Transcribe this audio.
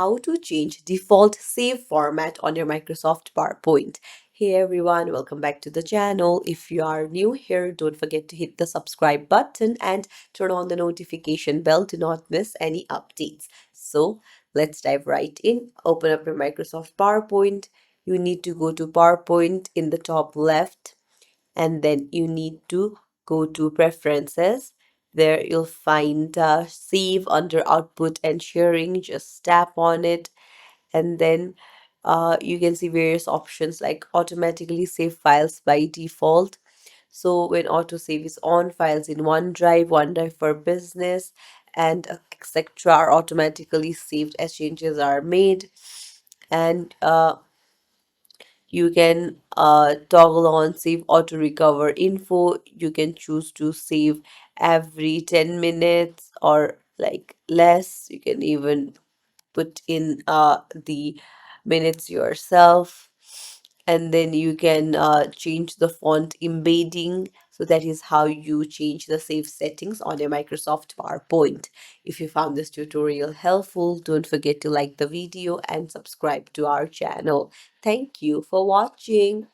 how to change default save format on your Microsoft PowerPoint. Hey everyone, welcome back to the channel. If you are new here, don't forget to hit the subscribe button and turn on the notification bell to not miss any updates. So let's dive right in. Open up your Microsoft PowerPoint. You need to go to PowerPoint in the top left, and then you need to go to preferences. There you'll find save under output and sharing. Just tap on it, and then you can see various options like automatically save files by default. So when autosave is on, files in OneDrive for business, and etc. are automatically saved as changes are made. And you can toggle on save auto recover info. You can choose to save every 10 minutes or like less. You can even put in the minutes yourself, and then you can change the font embedding. So that is how you change the save settings on your Microsoft PowerPoint. If you found this tutorial helpful, don't forget to like the video and subscribe to our channel. Thank you for watching.